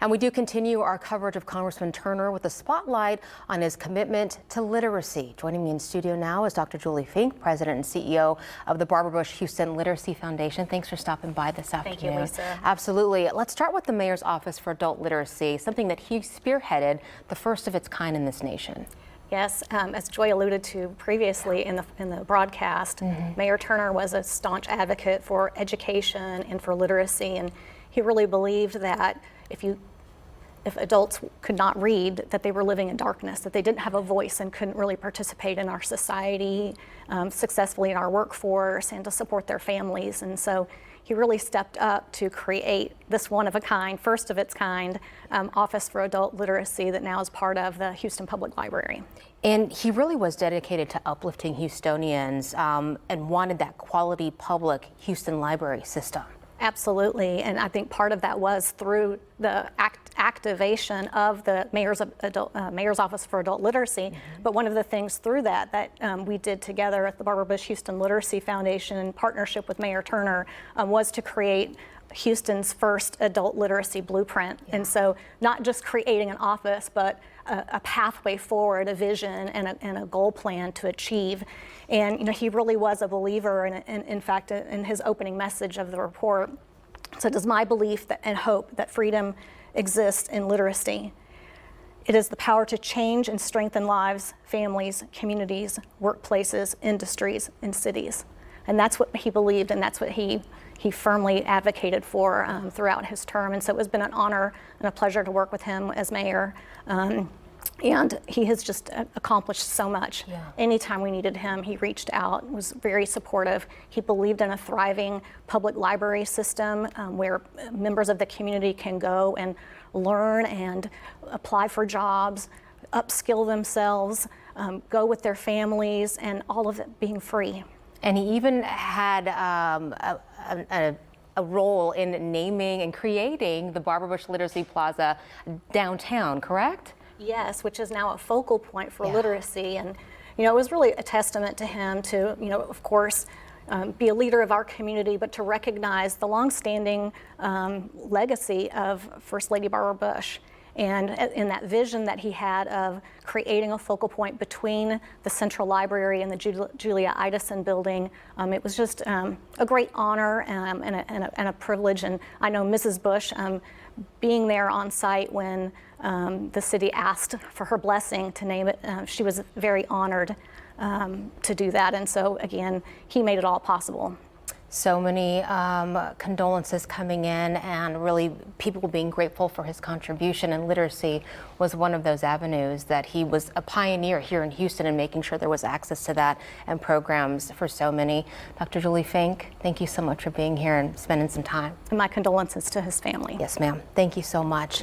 And we do continue our coverage of Congressman Turner with a spotlight on his commitment to literacy. Joining me in studio now is Dr. Julie Fink, President and CEO of the Barbara Bush Houston Literacy Foundation. Thanks for stopping by this afternoon. Thank you, Lisa. Absolutely. Let's start with the Mayor's Office for Adult Literacy, something that he spearheaded, the first of its kind in this nation. Yes, as Joy alluded to previously in the broadcast, Mayor Turner was a staunch advocate for education and for literacy, and he really believed that if adults could not read, that they were living in darkness, that they didn't have a voice and couldn't really participate in our society, successfully in our workforce, and to support their families. And so he really stepped up to create this one-of-a-kind, first of its kind, Office for Adult Literacy that now is part of the Houston Public Library. And he really was dedicated to uplifting Houstonians and wanted that quality public Houston library system. Absolutely, and I think part of that was through the activation of the Mayor's Office for Adult Literacy. But one of the things through that we did together at the Barbara Bush Houston Literacy Foundation in partnership with Mayor Turner was to create Houston's first adult literacy blueprint. And so not just creating an office, but a pathway forward, a vision, and a goal plan to achieve. And he really was a believer, and in fact, in his opening message of the report, so it is my belief and hope that freedom exists in literacy. It is the power to change and strengthen lives, families, communities, workplaces, industries, and cities. And that's what he believed, and that's what he firmly advocated for throughout his term. And so it's been an honor and a pleasure to work with him as mayor. And he has just accomplished so much. Anytime we needed him, he reached out, was very supportive. He believed in a thriving public library system where members of the community can go and learn and apply for jobs, upskill themselves, go with their families, and all of it being free. And he even had a role in naming and creating the Barbara Bush Literacy Plaza downtown, correct? Yes, which is now a focal point for literacy. And, it was really a testament to him to, of course, be a leader of our community, but to recognize the longstanding legacy of First Lady Barbara Bush. And in that vision that he had of creating a focal point between the Central Library and the Julia Idison building, it was just a great honor and a privilege. And I know Mrs. Bush, being there on site when the city asked for her blessing to name it, she was very honored to do that. And so again, he made it all possible. So many condolences coming in, and really people being grateful for his contribution, and literacy was one of those avenues that he was a pioneer here in Houston in making sure there was access to that and programs for so many. Dr. Julie Fink, thank you so much for being here and spending some time. And my condolences to his family. Yes, ma'am. Thank you so much.